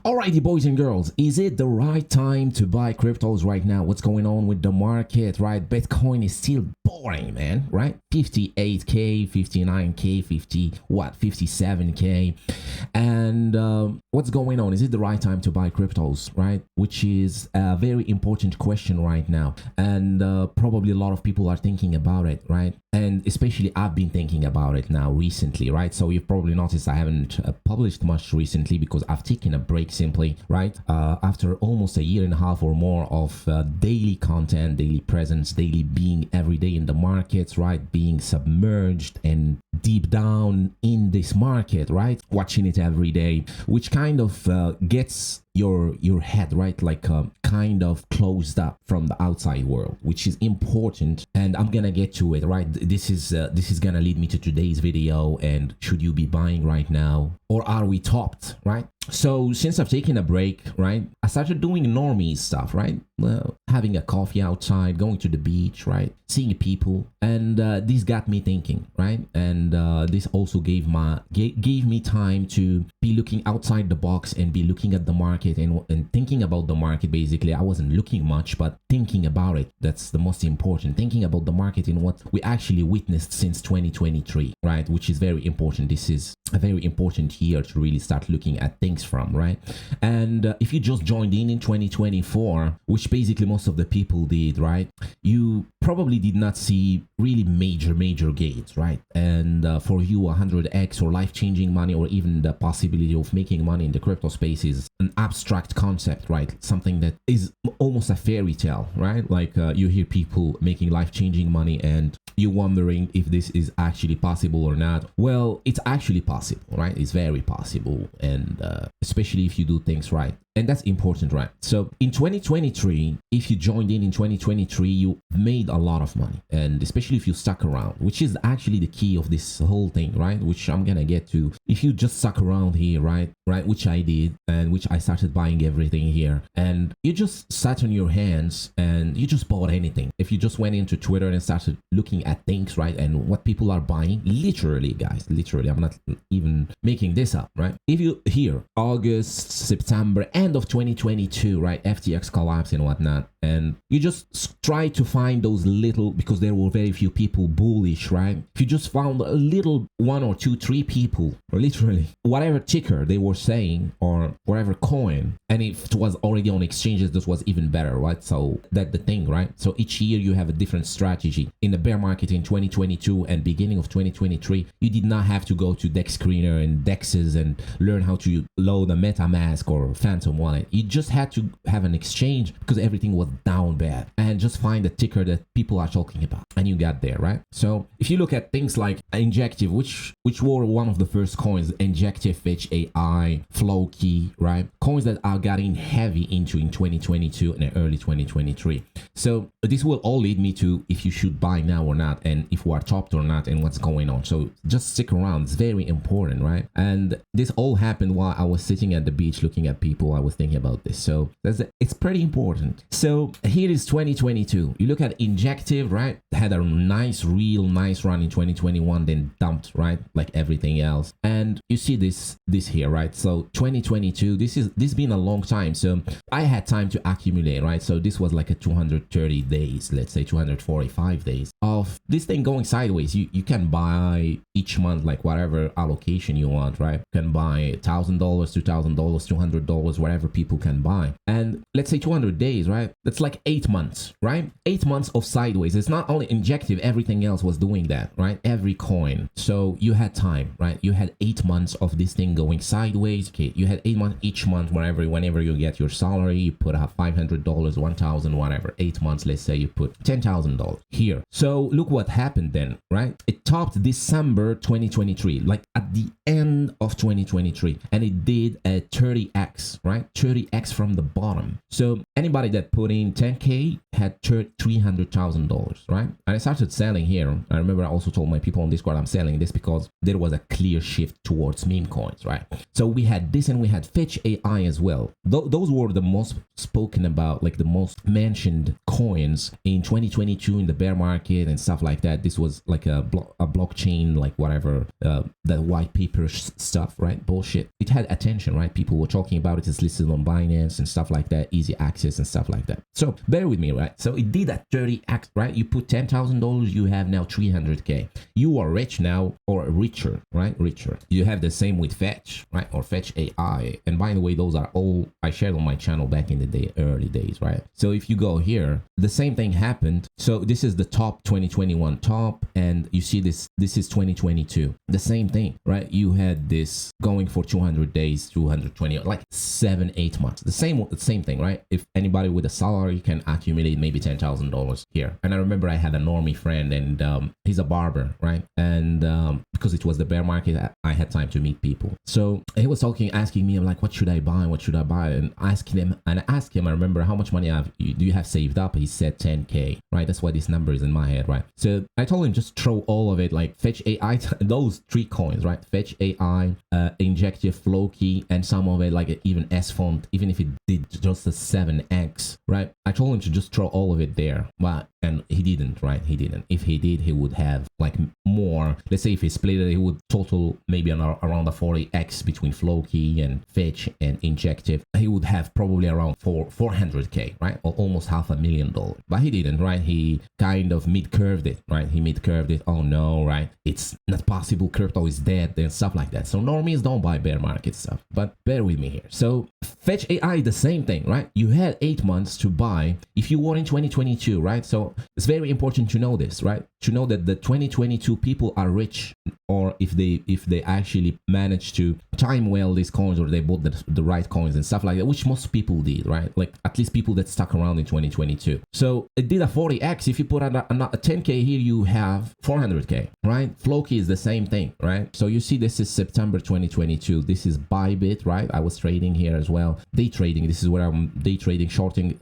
Alrighty, boys and girls, is it the right time to buy cryptos right now? What's going on with the market, right? Bitcoin is still boring, man, right? 58k, 59k, 57k, and what's going on? Is it the right time to buy cryptos, right? Which is a very important question right now, and probably a lot of people are thinking about it, right? And especially I've been thinking about it now recently, right? So you've probably noticed I haven't published much recently because I've taken a break simply, right? After almost a year and a half or more of daily content, daily presence, daily being every day in the markets, right? Being submerged and deep down in this market, right? Watching it every day, which kind of gets your head, right, like kind of closed up from the outside world, which is important, and I'm gonna get to it, right? This is gonna lead me to today's video. And should you be buying right now, or are we topped, right? So since I've taken a break, right, I started doing normie stuff, right? Well, having a coffee outside, going to the beach, right? Seeing people, and this got me thinking, right? And this also gave me time to be looking outside the box and be looking at the market and thinking about the market. Basically, I wasn't looking much, but thinking about it. That's the most important. Thinking about the market and what we actually witnessed since 2023, right? Which is very important. This is a very important year to really start looking at things from, right? And if you just joined in 2024, which basically most of the people did, right, you probably did not see really major gains, right? And for you, 100x or life-changing money, or even the possibility of making money in the crypto space is an abstract concept, right? Something that is almost a fairy tale, right? Like you hear people making life-changing money and you're wondering if this is actually possible or not. Well, it's actually possible, right? It's very possible, and especially if you do things right. And that's important, right? So in 2023, if you joined in 2023, you made a lot of money, and especially if you stuck around, which is actually the key of this whole thing, right? Which I'm gonna get to. If you just stuck around here, right, which I did, and which I started buying everything here, and you just sat on your hands and you just bought anything. If you just went into Twitter and started looking at things, right, and what people are buying, literally, guys, literally, I'm not even making this up, right? If you hear August, September, end of 2022, right, FTX collapse and whatnot, and you just try to find those little, because there were very few people bullish, right? If you just found a little 1 or 2, 3 people, or literally whatever ticker they were saying, or whatever coin, and if it was already on exchanges, this was even better, right? So that's the thing, right? So each year you have a different strategy. In the bear market in 2022 and beginning of 2023, you did not have to go to Dex Screener and Dexes and learn how to load a MetaMask or Phantom wallet. You just had to have an exchange because everything was down bad, and just find a ticker that people are talking about, and you got there, right? So if you look at things like Injective, which were one of the first coins, Injective, Fetch AI, Flowkey, right? Coins that are getting heavy into in 2022 and early 2023. So this will all lead me to if you should buy now or not, and if we are topped or not, and what's going on. So just stick around. It's very important, right? And this all happened while I was sitting at the beach looking at people. I was thinking about this. So it's pretty important. So here is 2022. You look at Injective, right? Had a real nice run in 2021, then dumped, right? Like everything else. And you see this here, right? So 2022, this been a long time. So I had time to accumulate, right? So this was like a 230 days, let's say 245 days of this thing going sideways. You can buy each month, like whatever allocation you want, right? You can buy $1,000, $2,000, $200, whatever people can buy. And let's say 200 days, right? That's like 8 months, right? 8 months of sideways. It's not only Injective, everything else was doing that, right? Every coin. So you had time, right? You had 8 months of this thing going sideways. Okay, you had 8 months each month, whenever you get your salary, you put out $500, $1,000, whatever. 8 months, let's say you put $10,000 here. So look what happened then, right? It topped December 2023, like at the end of 2023, and it did a 30x, right? 30x from the bottom. So anybody that put mean, 10K had $300,000, right? And I started selling here. I remember I also told my people on Discord I'm selling this because there was a clear shift towards meme coins, right? So we had this and we had Fetch AI as well. Those were the most spoken about, like the most mentioned coins in 2022 in the bear market and stuff like that. This was like a blockchain, like whatever, the white paper stuff, right? Bullshit. It had attention, right? People were talking about it. It's listed on Binance and stuff like that, easy access and stuff like that. So bear with me, right? So it did a 30x, right? You put $10,000, you have now 300K. You are rich now, or richer, right? Richer. You have the same with Fetch, right? Or Fetch AI. And by the way, those are all I shared on my channel back in the early days, right? So if you go here, the same thing happened. So this is the top 2021 top, and you see this is 2022. The same thing, right? You had this going for 200 days, 220, like 7-8 months. The same thing, right? If anybody with a salary can accumulate maybe $10,000 here. And I remember I had a normie friend, and he's a barber, right? And because it was the bear market, I had time to meet people. So he was asking me, I'm like, what should I buy? What should I buy? And I asked him, I remember, how much money do you have saved up? He said 10K, right? That's why this number is in my head, right? So I told him just throw all of it, like Fetch AI, those 3 coins, right? Fetch AI, Injective, Floki, and some of it, like even S-Font, even if it did just a 7x, right? I told him to just throw all of it there, and he didn't, right? He didn't. If he did, he would have like more. Let's say if he split it, he would total maybe around a 40x between Floki and Fetch and Injective. He would have probably around 400K, right? Or almost $500,000. But he didn't, right? He kind of mid-curved it, right? He mid-curved it. Oh no, right? It's not possible. Crypto is dead and stuff like that. So normies don't buy bear market stuff. But bear with me here. So Fetch AI, the same thing, right? You had 8 months to buy if you were in 2022, right? So it's very important to know this, right? To know that the 2022 people are rich, or if they actually manage to time well these coins, or they bought the right coins and stuff like that, which most people did, right? Like at least people that stuck around in 2022. So it did a 40x. If you put a 10K here, you have 400K, right? Floki is the same thing, right? So you see this is September 2022. This is Bybit, right? I was trading here as well. Day trading. This is where I'm day trading,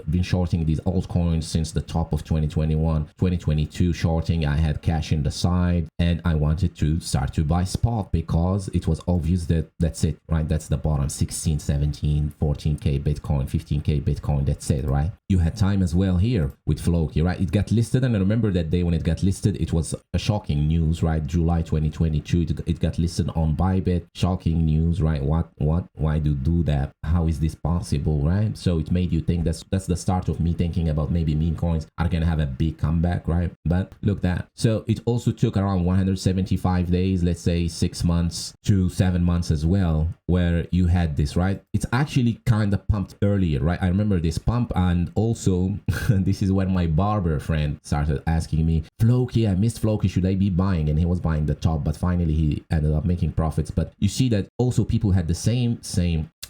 been shorting these altcoins since the top of 2021, 2022 shorting. I had cash in the side and I wanted to start to buy spot because it was obvious that that's it, right? That's the bottom, 16, 17, 14K Bitcoin, 15K Bitcoin. That's it, right? You had time as well here with Floki, right? It got listed, and I remember that day when it got listed, it was a shocking news, right? July 2022, it got listed on Bybit. Shocking news, right? Why do that? How is this possible, right? So it made you think that's the start of me thinking about maybe meme coins are gonna have a big comeback, right? But look that. So it also took around 175 days, let's say 6 months to 7 months as well, where you had this, right? It's actually kind of pumped earlier, right? I remember this pump, and also this is when my barber friend started asking me, Floki, I missed Floki, should I be buying? And he was buying the top, but finally he ended up making profits. But you see that also people had the same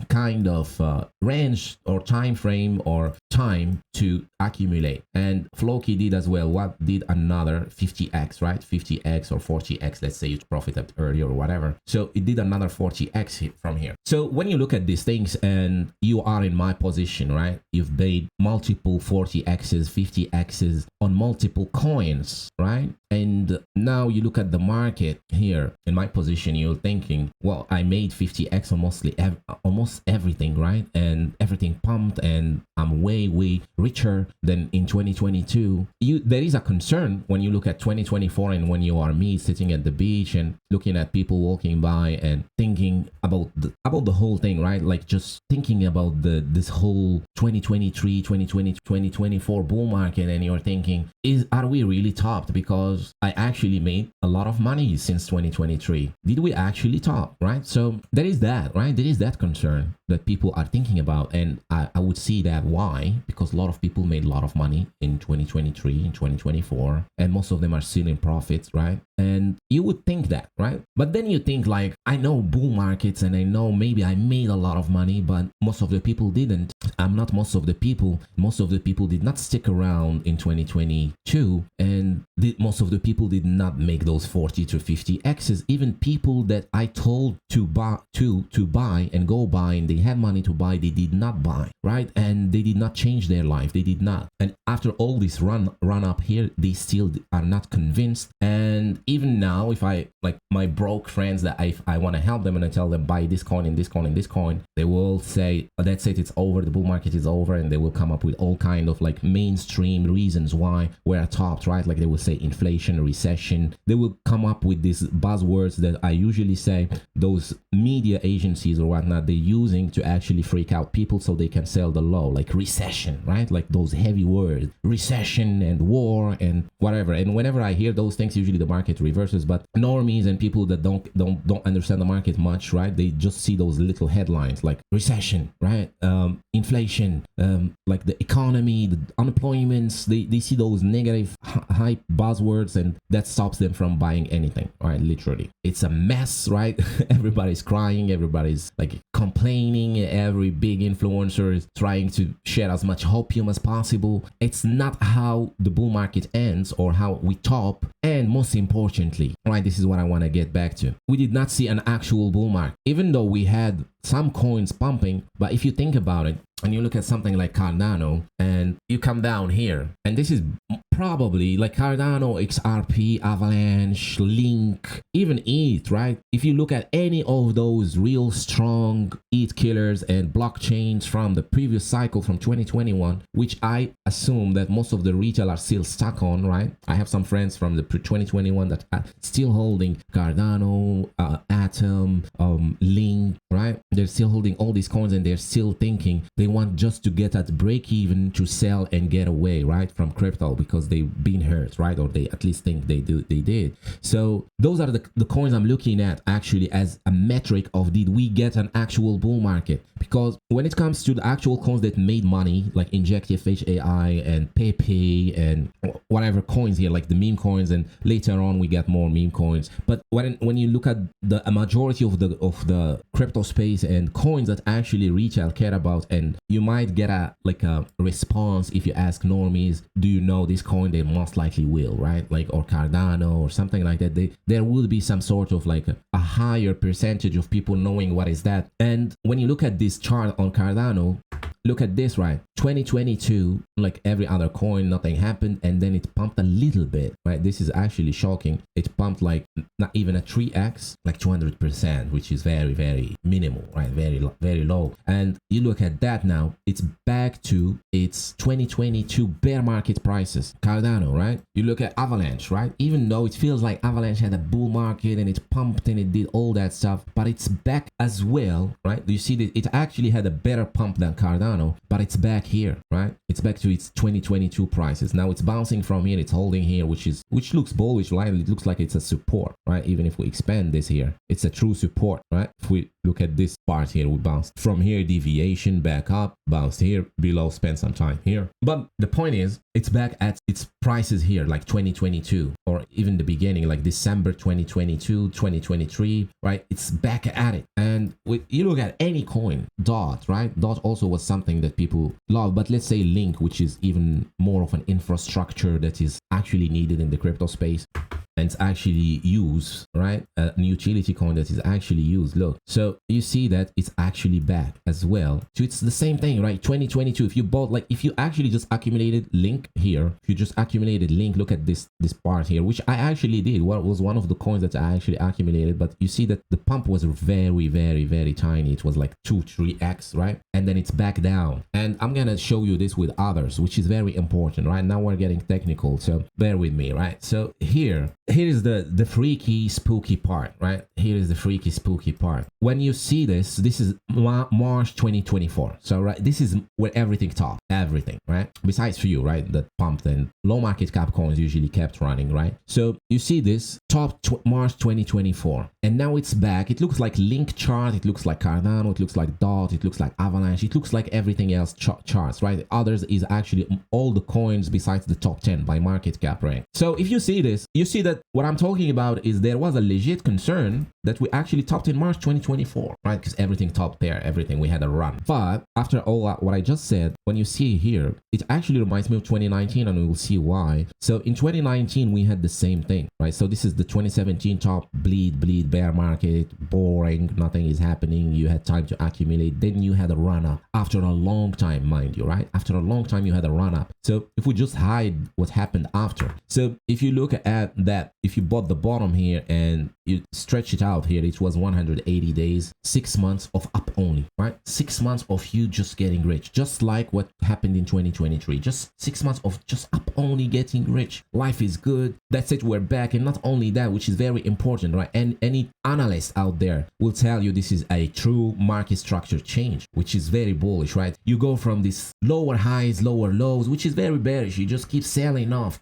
kind of range or time frame or time to accumulate, and Floki did as well. What did another 50x, right? 50x or 40x, let's say you profited earlier or whatever. So it did another 40x from here. So when you look at these things and you are in my position, right? You've made multiple 40x's, 50x's on multiple coins, right? And now you look at the market here in my position, you're thinking, well, I made 50x on almost everything, right? And everything pumped, and I'm way richer than in 2022. There is a concern when you look at 2024, and when you are me sitting at the beach and looking at people walking by and thinking about the whole thing, right? Like just thinking about this whole 2023, 2020, 2024 bull market, and you're thinking, are we really topped? Because I actually made a lot of money since 2023. Did we actually top, right? So there is that, right? There is that concern that people are thinking about, and I would see that. Why? Because a lot of people made a lot of money in 2023, in 2024, and most of them are still in profits, right? And you would think that, right? But then you think like, I know bull markets, and I know maybe I made a lot of money, but most of the people didn't. I'm not most of the people. Most of the people did not stick around in 2022, and most of the people did not make those 40 to 50 X's. Even people that I told to buy and go buy, and they had money to buy, they did not buy, right? And they did not change their life. They did not. And after all this run up here, they still are not convinced. And even now, if I, like my broke friends that I want to help them and I tell them buy this coin and this coin and this coin, they will say, oh, that's it, it's over, the bull market is over. And they will come up with all kind of like mainstream reasons why we're topped, right? Like they will say inflation, recession. They will come up with these buzzwords that I usually say those media agencies or whatnot, they're using to actually freak out people so they can sell the low, like recession, right? Like those heavy words, recession and war and whatever. And whenever I hear those things, usually the market reverses. But normies and people that don't understand the market much, right? They just see those little headlines like recession, right? Inflation, like the economy, the unemployments. They see those negative hype buzzwords, and that stops them from buying anything, right? Literally, it's a mess, right? Everybody's crying, everybody's like complaining, every big influencer is trying to share as much hopium as possible. It's not how the bull market ends or how we top. And most importantly, right, this is what I want to get back to. We did not see an actual bull market, even though we had some coins pumping. But if you think about it, and you look at something like Cardano and you come down here, and this is probably like Cardano, XRP, Avalanche, Link, even ETH, right? If you look at any of those real strong ETH killers and blockchains from the previous cycle from 2021, which I assume that most of the retail are still stuck on, right? I have some friends from the 2021 that are still holding Cardano, Atom, Link, right? They're still holding all these coins and they're still thinking they want just to get at break even to sell and get away, right, from crypto because they've been hurt, right? Or they at least think they did. So those are the coins I'm looking at actually as a metric of did we get an actual bull market? Because when it comes to the actual coins that made money, like Injective AI and Pepe and whatever coins here, like the meme coins, and later on we get more meme coins. But when you look at a majority of the crypto space and coins that actually retail care about, and you might get a response if you ask normies, do you know this coin? They most likely will, right? Like, or Cardano or something like that. There will be some sort of like a higher percentage of people knowing what is that. And when you look at this chart on Cardano, look at this, right? 2022, like every other coin, nothing happened, and then it pumped a little bit, right? This is actually shocking. It pumped like not even a 3x, like 200%, which is very, very minimal, right? Very, very low. And you look at that now, it's back to its 2022 bear market prices. Cardano, right? You look at Avalanche, right? Even though it feels like Avalanche had a bull market and it pumped and it did all that stuff, but it's back as well, right? You see that it actually had a better pump than Cardano, but it's back here, right? It's back to its 2022 prices. Now it's bouncing from here, it's holding here, which looks bullish, right? It looks like it's a support, right? Even if we expand this here, it's a true support, right? If we look at this part here, we bounced from here, deviation, back up, bounced here, below, spend some time here. But the point is, it's back at its prices here, like 2022, or even the beginning, like December 2022, 2023, right? It's back at it. And you look at any coin, DOT, right? DOT also was something that people love, but let's say Link, which is even more of an infrastructure that is actually needed in the crypto space. And it's actually used, right? An utility coin that is actually used. Look, so you see that it's actually back as well. So it's the same thing, right? 2022. If you bought, like, if you actually just accumulated Link here, if you just accumulated Link, look at this part here, which I actually did. What was one of the coins that I actually accumulated, but you see that the pump was very, very, very tiny. It was like 2-3x, right? And then it's back down. And I'm gonna show you this with others, which is very important, right? Now we're getting technical, so bear with me, right? So here is the freaky spooky part, right? Here is the freaky spooky part. When you see this is March 2024. So right, this is where everything topped, everything, right? Besides few, right, that pumped, and low market cap coins usually kept running, right? So you see this top March 2024, and now it's back. It looks like Link chart, it looks like Cardano, it looks like DOT, it looks like Avalanche, it looks like everything else charts, right? Others is actually all the coins besides the top 10 by market cap rank. So if you see this, you see that what I'm talking about is there was a legit concern that we actually topped in March 2024, right? Because everything topped there, everything, we had a run. But after all what I just said, when you see here, it actually reminds me of 2019, and we will see why. So in 2019, we had the same thing, right? So this is the 2017 top, bleed bear market, boring, nothing is happening. You had time to accumulate. Then you had a run up after a long time, mind you, right? After a long time, you had a run up. So if we just hide what happened after. So if you look at that, if you bought the bottom here and you stretch it out here, it was 180 days, 6 months of up only, right? 6 months of you just getting rich, just like what happened in 2023. Just 6 months of just up only getting rich. Life is good. That's it. We're back. And not only that, which is very important, right? And any analyst out there will tell you this is a true market structure change, which is very bullish, right? You go from this lower highs, lower lows, which is very bearish. You just keep selling off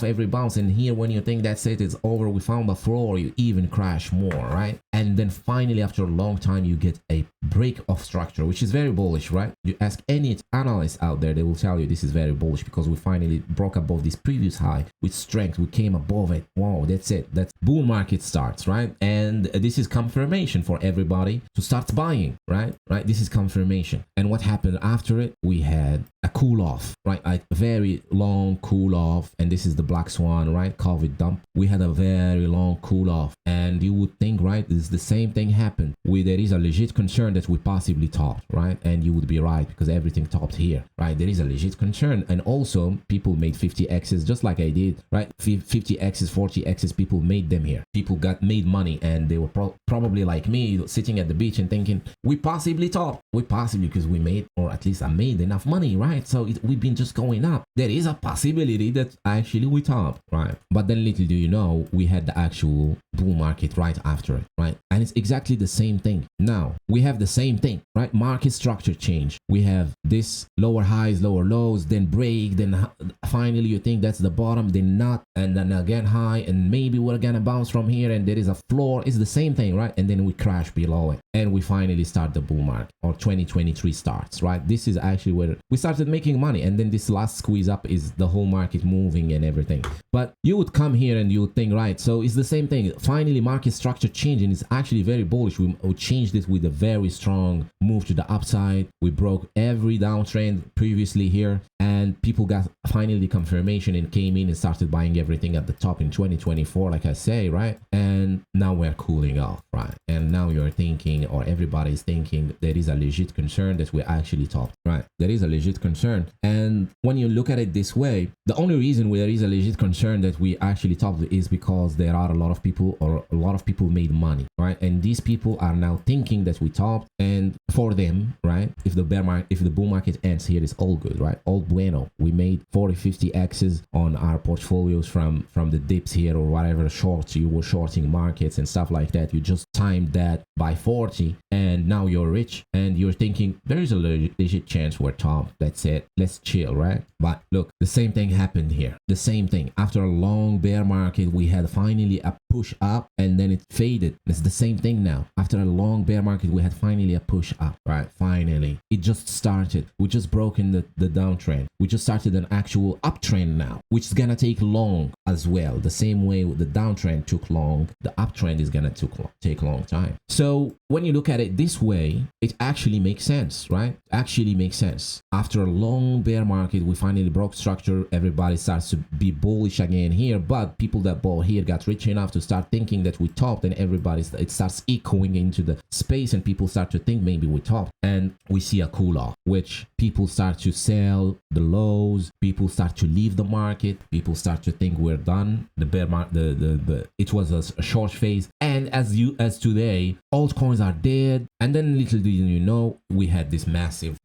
every bounce. And here, when you think that's it, it's over, we found the floor, you even crash more, right? And then finally, after a long time, you get a break of structure, which is very bullish, right? You ask any analyst out there, they will tell you this is very bullish because we finally broke above this previous high with strength. We came above it. Wow, that's it. That's bull market starts, right? And this is confirmation for everybody to start buying, right? This is confirmation. And what happened after it? We had a cool off, right? A very long cool off. And this is the black swan, right? COVID dump. We had a very long cool off. And you would think, right, this is the same thing happened. There is a legit concern that we possibly topped, right? And you would be right because everything topped here, right? There is a legit concern. And also people made 50x's just like I did, right? 50x's, 40x's, people made them here. People made money, and they were probably like me sitting at the beach and thinking, we possibly topped. We possibly, because we made, or at least I made enough money, right? So we've been just going up. There is a possibility that actually we topped, right? But then little do you know, we had the actual bull market right after it, right? And it's exactly the same thing. Now we have the same thing, right? Market structure change. We have this lower highs, lower lows, then break, then finally you think that's the bottom, then not, and then again high, and maybe we're gonna bounce from here, and there is a floor. It's the same thing, right? And then we crash below it, and we finally start the bull market, or 2023 starts, right? This is actually where we started making money, and then this last squeeze up is the whole market moving and everything. But you would come here and you would think, right, so it's the same thing. Finally market structure changing is actually very bullish. We changed it with a very strong move to the upside. We broke every downtrend previously here, and people got finally confirmation and came in and started buying everything at the top in 2024, like I say, right? And now we're cooling off, right? And now you're thinking, or everybody's thinking, there is a legit concern that we actually topped, right? There is a legit concern. And when you look at it this way, the only reason there is a legit concern that we actually topped is because there are a lot of people, or a lot of people made money, right? And these people are now thinking that we topped, and for them, right, if the bull market ends here, it's all good, right? All bueno. We made 40-50x's on our portfolios from the dips here, or whatever shorts you were shorting markets and stuff like that. You just timed that by 40, and now you're rich, and you're thinking there is a legit chance we're top. That's it. Let's chill, right? But look, the same thing happened here. The same thing. After a long bear market, we had finally a push up, and then it faded. It's the same thing now. After a long bear market, we had finally a push up, right? Finally, it just started. We just broken the downtrend. We just started an actual uptrend now, which is gonna take long as well. The same way the downtrend took long, the uptrend is gonna take a long time. So when you look at it this way, it actually makes sense, right? Actually makes sense. After a long bear market, we finally broke structure. Everybody starts to be bullish again here, but people that bought here got rich enough to start thinking that we topped, and it starts echoing into the space, and people start to think maybe we topped, and we see a cool off, which people start to sell the lows, people start to leave the market, people start to think we're done. The bear market, it was a short phase, and as today, altcoins are dead. And then little do you know, we had this massive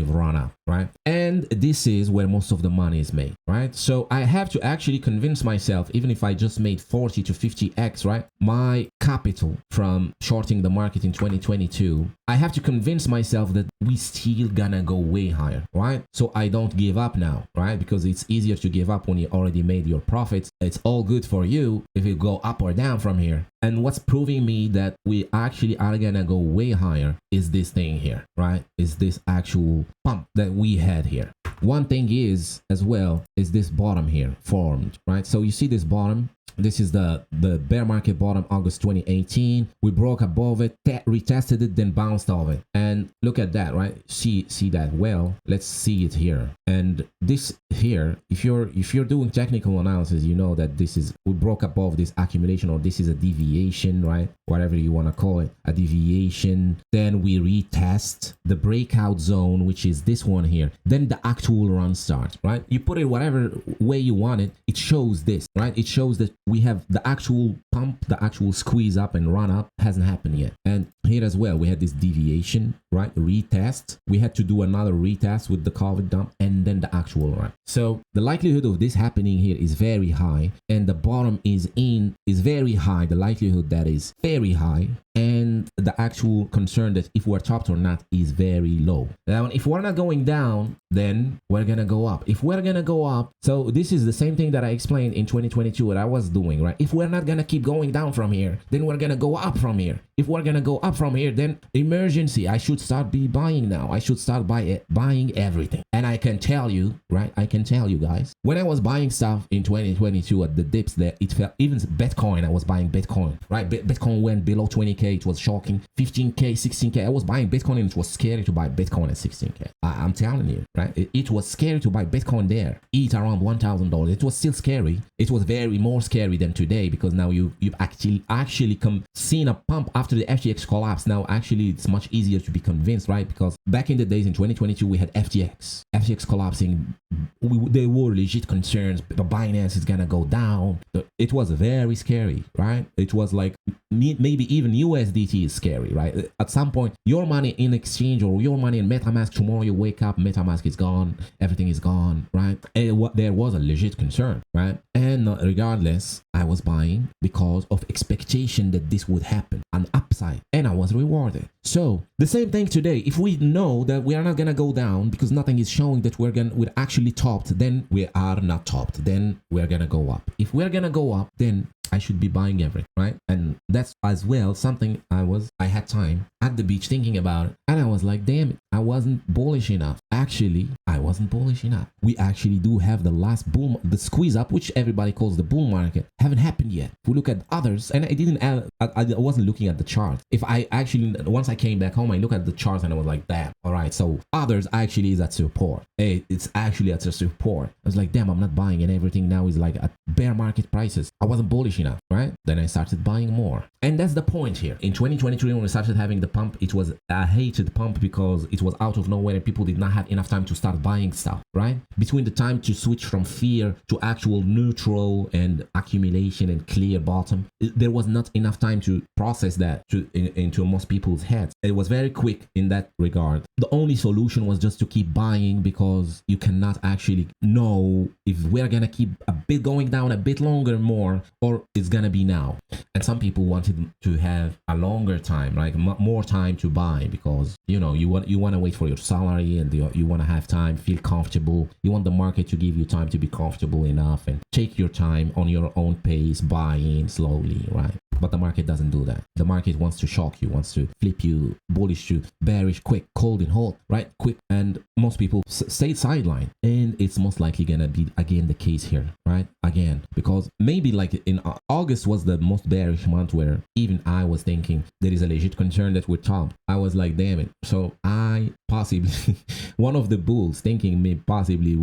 run up, right? And this is where most of the money is made, right? So I have to actually convince myself, even if I just made 40 to 50x, right? My capital from shorting the market in 2022, I have to convince myself that we still gonna go way higher, right? So I don't give up now, right? Because it's easier to give up when you already made your profits. It's all good for you if you go up or down from here. And what's proving me that we actually are gonna go way higher is this thing here, right? Is this actual pump that we had here. One thing is as well is this bottom here formed, right? So you see this bottom, This is the bear market bottom, August 2018. We broke above it, retested it, then bounced off it. And look at that, right? See that well. Let's see it here. And this here, if you're doing technical analysis, you know that this is, we broke above this accumulation, or this is a deviation, right? Whatever you want to call it, a deviation. Then we retest the breakout zone, which is this one here. Then the actual run starts, right? You put it whatever way you want it. It shows this, right? It shows that we have the actual pump, the actual squeeze up and run up hasn't happened yet. And here as well, we had this deviation, right? Retest. We had to do another retest with the COVID dump and then the actual run. So the likelihood of this happening here is very high, and the bottom is very high. The likelihood that is very high, and the actual concern that if we're topped or not is very low. Now, if we're not going down, then we're gonna go up. If we're gonna go up, so this is the same thing that I explained in 2022 what I was doing, right? If we're not gonna keep going down from here, then we're gonna go up from here. If we're gonna go up from here, then emergency, I should start buying now. I should start buying everything. And I can tell you, right? I can tell you guys, when I was buying stuff in 2022 at the dips there, it felt, even Bitcoin, I was buying Bitcoin, right? Bitcoin went below 20K. It was shocking. 15K, 16K. I was buying Bitcoin, and it was scary to buy Bitcoin at 16K. I'm telling you, right? It was scary to buy Bitcoin there. Eat around $1,000. It was still scary. It was very more scary than today, because now you've actually seen a pump after the FTX collapse. Now actually it's much easier to be convinced, right? Because back in the days in 2022 we had FTX collapsing. There were legit concerns. The Binance is gonna go down. It was very scary, right? It was like maybe even USDT is scary, right? At some point, your money in exchange or your money in MetaMask, tomorrow you wake up, MetaMask is gone, everything is gone, right? And there was a legit concern, right? And regardless, I was buying because of expectation that this would happen, an upside, and I was rewarded. So the same thing today. If we know that we are not gonna go down because nothing is showing that we're actually topped, then we are not topped. Then we're gonna go up. If we're gonna go up, then I should be buying everything, right? And that's as well something I had time at the beach thinking about it, and I was like, damn it, I wasn't bullish enough. Actually, I wasn't bullish enough. We actually do have the last boom, the squeeze up, which everybody calls the bull market, haven't happened yet. If we look at others, and I wasn't looking at the chart. If I actually, once I came back home, I look at the charts and I was like, damn, all right, so others actually is at support. Hey, it's actually at a support. I was like, damn, I'm not buying, and everything now is like at bear market prices. I wasn't bullish enough, right? Then I started buying more. And that's the point here. In 2023, when we started having the pump, it was a hated pump because it was out of nowhere and people did not have enough time to start buying stuff, right? Between the time to switch from fear to actual neutral and accumulation and clear bottom, there was not enough time to process that into most people's heads. It was very quick in that regard. The only solution was just to keep buying, because you cannot actually know if we're gonna keep a bit going down a bit longer more, or it's gonna be now. And some people wanted to have a longer time, like more time to buy, because you know you want to wait for your salary, and you want to have time, feel comfortable. You want the market to give you time to be comfortable enough, and take your time on your own pace, buy in slowly, right? But the market doesn't do that. The market wants to shock you, wants to flip you bullish to bearish, quick, cold and hot, right? Quick. And most people stay sidelined. And it's most likely going to be again the case here, right? Again, because maybe like in August was the most bearish month where even I was thinking there is a legit concern that we're top. I was like, damn it. So I possibly, one of the bulls thinking we possibly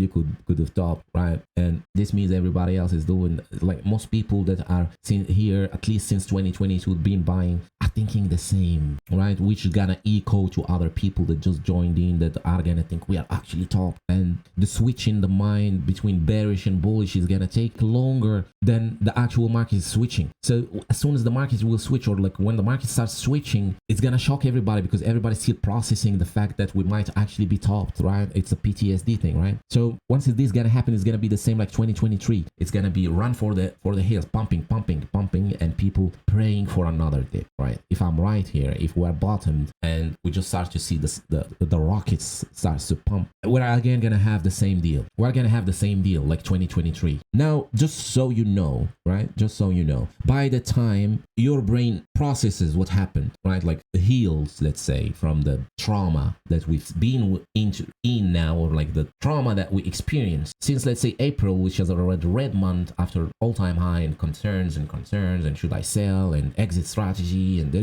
could have topped, right? And this means everybody else is doing, like most people that are seen here, at least since 2022, been buying, are thinking the same, right? Which is gonna echo to other people that just joined in, that are gonna think we are actually top. And the switch in the mind between bearish and bullish is gonna take longer than the actual market is switching. So as soon as the market will switch, or like when the market starts switching, it's gonna shock everybody, because everybody's still processing the fact that we might actually be topped, right? It's a PTSD thing, right? So once this is gonna happen, it's gonna be the same like 2023. It's gonna be run for the hills, pumping, pumping and people praying for another dip, right? If I'm right here, if we're bottomed and we just start to see the rockets starts to pump, we're again gonna have the same deal. We're gonna have the same deal like 2023. Now, just so you know, right? Just so you know, by the time your brain processes what happened, right? Like heals, let's say, from the trauma that we've been in now, or like the trauma that we experienced since, let's say, April, which is a red month after all-time high and concerns and should I sell and exit strategy and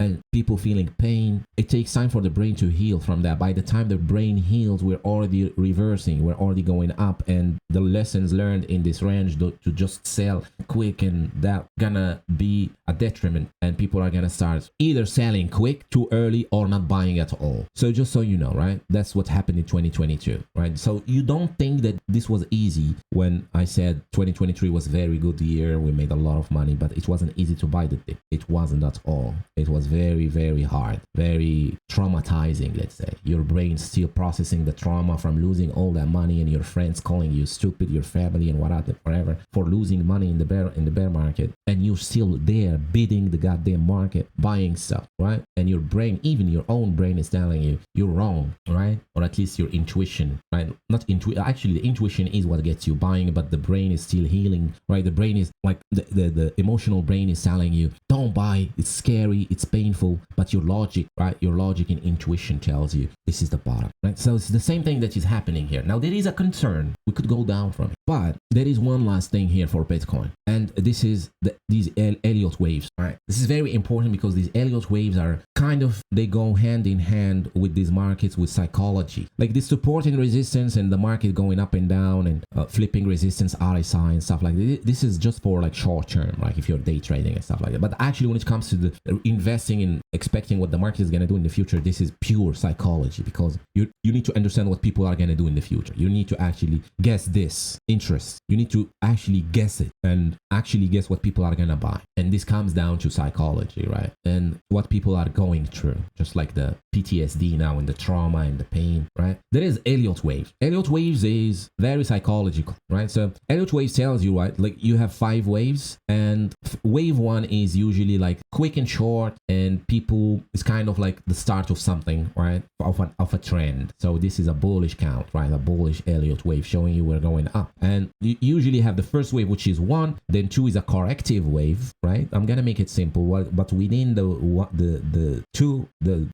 and people feeling pain. It takes time for the brain to heal from that. By the time the brain heals, we're already reversing, we're already going up, and the lessons learned in this range to just sell quick, and that gonna be a detriment, and people are gonna start either selling quick too early or not buying at all. So just so you know, right, that's what happened in 2022, right? So you don't think that this was easy. When I said 2023 was a very good year, we made a lot of money, but it wasn't easy to buy the dip. It wasn't at all. It was very, very hard, very traumatizing. Let's say your brain's still processing the trauma from losing all that money, and your friends calling you stupid, your family and whatever for losing money in the bear market, and you're still there bidding the goddamn market, buying stuff, right? And your brain, even your own brain, is telling you you're wrong, right? Or at least your intuition, right? Not actually, the intuition is what gets you buying, but the brain is still healing, right? The brain is like the emotional brain is telling you don't buy, it's scary, it's painful, but your logic, right? Your logic and intuition tells you this is the bottom, right? So it's the same thing that is happening here. Now there is a concern, we could go down from it, but there is one last thing here for Bitcoin, and this is these Elliott waves, right? This is very important because these Elliott waves are kind of, they go hand in hand with these markets, with psychology, like this support and resistance, and the market going up and down and flipping resistance, RSI and stuff like that. This is just for like short term, like if you're day trading and stuff like that. But actually, when it comes to the investing in expecting what the market is going to do in the future, this is pure psychology, because you need to understand what people are going to do in the future. You need to actually guess this interest. You need to actually guess it and actually guess what people are going to buy. And this comes down to psychology, right? And what people are going through, just like the PTSD now and the trauma and the pain, right? There is Elliott waves. Elliott waves is very psychological, right? So Elliott waves tells you, right, like you have 5 waves, and wave 1 is usually like quick and short, and people, it's kind of like the start of something, right? Of a trend. So this is a bullish count, right? A bullish Elliott wave showing you we're going up. And you usually have the first wave, which is 1, then 2 is a corrective wave, right? I'm gonna make it simple, but within the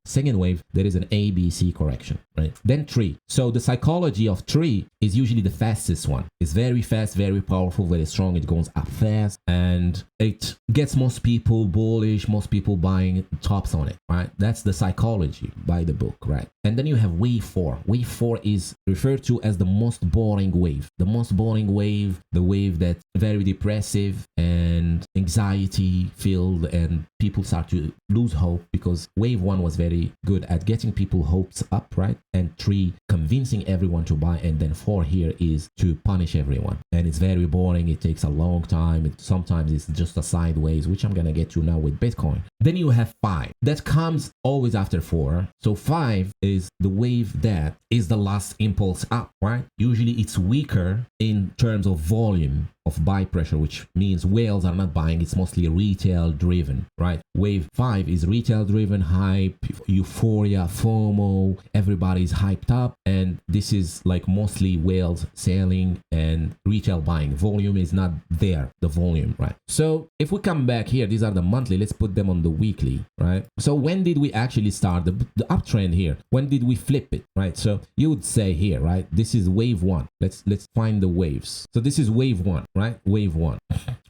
second wave, there is an ABC correction, right? Then 3. So the psychology of 3 is usually the fastest one. It's very fast, very powerful, very strong. It goes up fast, and it gets most people bullish, most people buying tops on it, right? That's the psychology by the book, right? And then you have wave 4. Wave 4 is referred to as the most boring wave. The most boring wave, the wave that's very depressive and anxiety filled, and people start to lose hope, because wave 1 was very good at getting people hopes up, right? And 3, convincing everyone to buy, and then 4 here is to punish everyone. And it's very boring. It takes a long time. Sometimes it's just a sideways, which I'm gonna get to now with Bitcoin. Then you have 5. That comes always after 4. So 5 is the wave that is the last impulse up, right? Usually it's weaker in terms of volume of buy pressure, which means whales are not buying. It's mostly retail driven, right? Wave 5 is retail driven, hype, euphoria, FOMO, everybody's hyped up, and this is like mostly whales selling and retail buying. Volume is not there, the volume, right? So if we come back here, these are the monthly, let's put them on the weekly, right? So when did we actually start the uptrend here? When did we flip it, right? So you would say here, right, this is wave 1. Let's find the waves. So this is wave 1, right? Wave 1.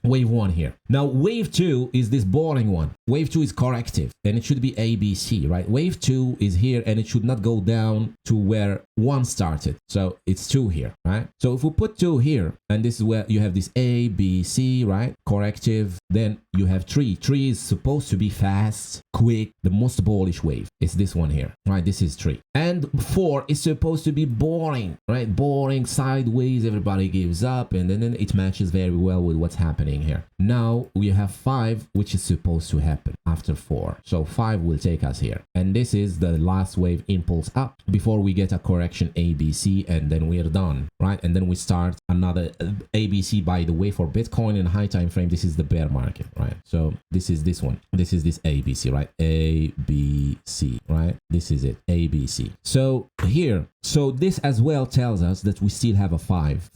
Wave 1 here. Now wave 2 is this boring one. Wave 2 is corrective, and it should be ABC, right? Wave 2 is here, and it should not go down to where 1 started. So it's 2 here, right? So if we put 2 here, and this is where you have this ABC, right? Corrective. Then you have 3. 3 is supposed to be fast, quick, the most bullish wave. It's this one here, right? This is 3. And 4 is supposed to be boring, right? Boring, sideways, everybody gives up, and then it matches very well with what's happening here. Now we have 5, which is supposed to happen after 4. So 5 will take us here, and this is the last wave impulse up before we get a correction ABC, and then we're done, right? And then we start another ABC, by the way, for Bitcoin in high time frame. This is the bear market, right? So this is this one. This is this ABC, right? ABC, right? This is it, ABC. So here, so this as well tells us that we still have a five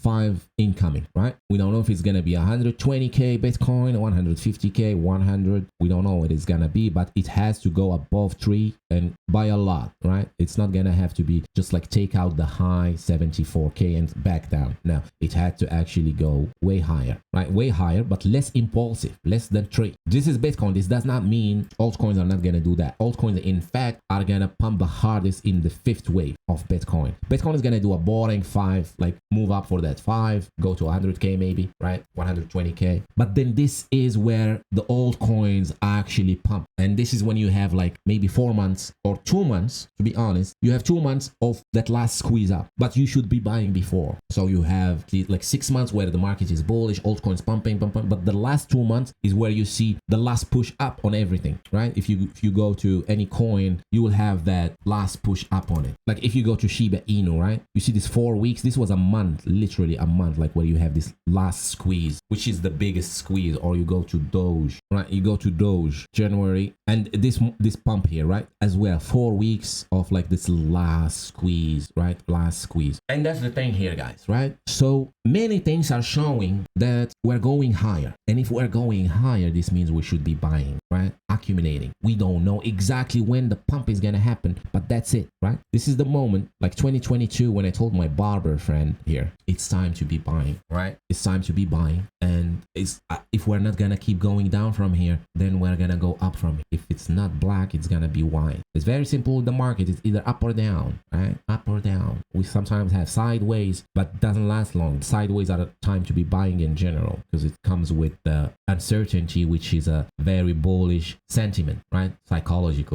incoming, right? We don't know if it's gonna be 120k Bitcoin, 150k, 100. We don't know what it's gonna be, but it has to go above 3 and by a lot, right? It's not gonna have to be just like take out the high 74k and back down. No, it had to actually go way higher, right? Way higher, but less impulsive, less than 3. This is Bitcoin. This does not mean altcoins are not gonna do that. Altcoins, in fact, are gonna pump the hardest in the 5th wave of Bitcoin. Bitcoin is gonna do a boring 5, like move up for that 5, go to 100k maybe, right? 120k. But then this is where the altcoins actually pump, and this is when you have like maybe 4 months or 2 months, to be honest. You have 2 months of that last squeeze up, but you should be buying before. So you have like 6 months where the market is bullish, altcoins pumping, but the last 2 months is where you see the last push up on everything, right? If you go to any coin, you will have that last push up on it. Like if you go to Shiba Inu, right? You see this 4 weeks, this was a month, literally a month, like where you have this last squeeze, which is the biggest squeeze. Or you go to Doge, right? You go to Doge January, and this pump here, right? As well, 4 weeks of like this last squeeze, right? Last squeeze. And that's the thing here, guys, right? So many things are showing that we're going higher, and if we're going higher, this means we should be buying, right? Accumulating. We don't know exactly when the pump is gonna happen, but that's it, right? This is the moment, like 2022, when I told my barber friend here, it's time to be buying, right? It's time to be buying. And it's if we're not gonna keep going down from here, then we're gonna go up from here. If it's not black, it's gonna be white. It's very simple. The market is either up or down, right? Up or down. We sometimes have sideways, but doesn't last long. Sideways are the time to be buying in general, because it comes with the uncertainty, which is a very bullish sentiment, right? Psychology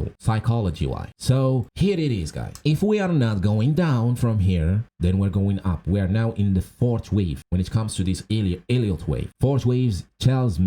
wise. So here it is, guys. If we are not going down from here, then we're going up. We are now in the 4th wave when it comes to this Elliott wave. 4th waves tells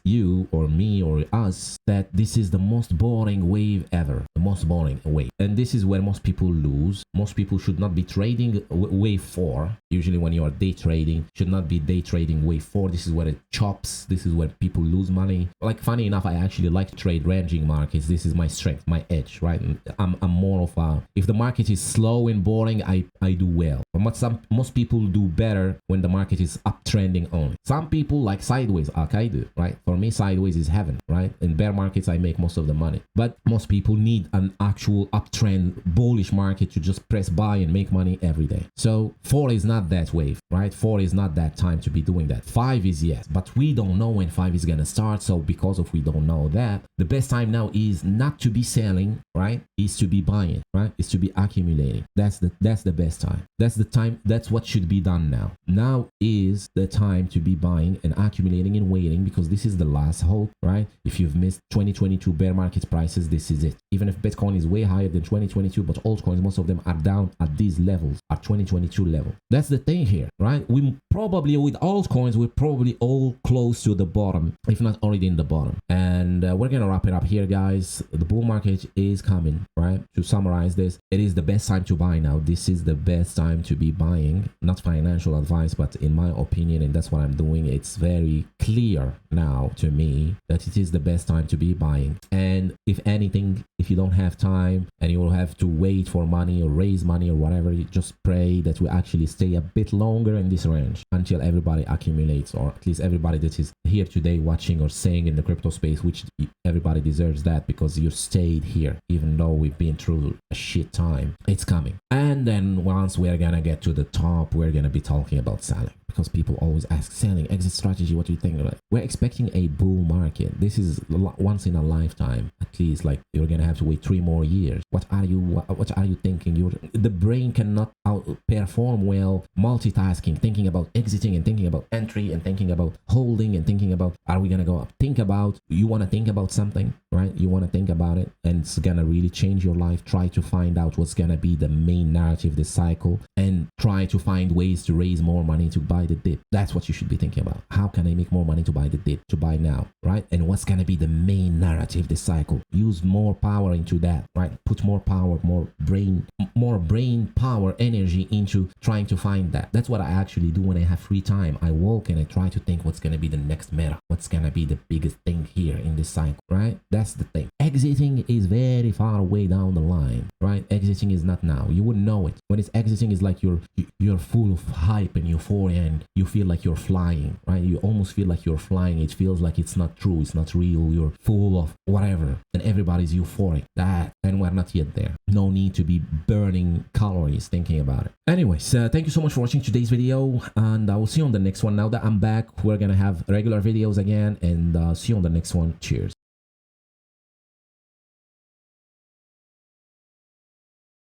you or me or us that this is the most boring wave ever, the most boring wave. And this is where most people lose. Most people should not be trading wave 4. Usually when you are day trading, should not be day trading wave 4. This is where it chops. This is where people lose money. Like, funny enough, I actually like to trade ranging markets. This is my strength, my edge, right? I'm more of a, if the market is slow and boring, I do well. But most people do better when the market is uptrending only. Some people like sideways, like I do, right? For me, sideways is heaven, right? In bear markets, I make most of the money. But most people need an actual uptrend, bullish market to just press buy and make money every day. So 4 is not that wave, right? 4 is not that time to be doing that. 5 is yes, but we don't know when 5 is gonna start. So because of we don't know that, the best time now is not to be selling, right? Is to be buying, right? Is to be accumulating. That's the best time. That's the time. That's what should be done now. Now is the time to be buying and accumulating and waiting, because this is the last hope, right? If you've missed 2022 bear market prices, this is it. Even if Bitcoin is way higher than 2022, but altcoins, most of them are down at these levels, at 2022 level. That's the thing here, right? We probably, with altcoins, we're probably all close to the bottom, if not already in the bottom. And we're gonna wrap it up here, guys. The bull market is coming, right? To summarize this, it is the best time to buy now. This is the best time to be buying. Not financial advice, but in my opinion, and that's what I'm doing, it's very clear now to me that it is the best time to be buying. And if anything, if you don't have time and you will have to wait for money or raise money or whatever, you just pray that we actually stay a bit longer in this range until everybody accumulates, or at least everybody that is here today watching or saying in the crypto space, which everybody deserves that, because you stayed here even though we've been through a shit time. It's coming. And then once we're gonna get to the top, we're gonna be talking about selling, because people always ask, selling, exit strategy, what do you think? We're expecting a bull market. This is once in a lifetime, at least. Like, you're gonna have to wait 3 more years. What are you thinking? The brain cannot perform well multitasking, thinking about exiting and thinking about entry and thinking about holding and thinking about, are we gonna go up? You want to think about something, right? You want to think about it, and it's gonna really change your life. Try to find out what's gonna be the main narrative this cycle. and try to find ways to raise more money to buy the dip. That's what you should be thinking about. How can I make more money to buy the dip, to buy now, right? And what's going to be the main narrative this cycle? Use more power into that, right? Put more power, more brain power, energy into trying to find that. That's what I actually do when I have free time. I walk and I try to think what's going to be the next meta, what's going to be the biggest thing here in this cycle, right? That's the thing. Exiting is very far away down the line, right? Exiting is not now. You wouldn't know it. When it's exiting, is like you're full of hype and euphoria and you feel like you're flying, right? You almost feel like you're flying. It feels like it's not true, it's not real, you're full of whatever, and everybody's euphoric. And we're not yet there. No need to be burning calories thinking about it. Anyways, thank you so much for watching today's video, and I will see you on the next one. Now that I'm back, we're gonna have regular videos again, and see you on the next one. Cheers.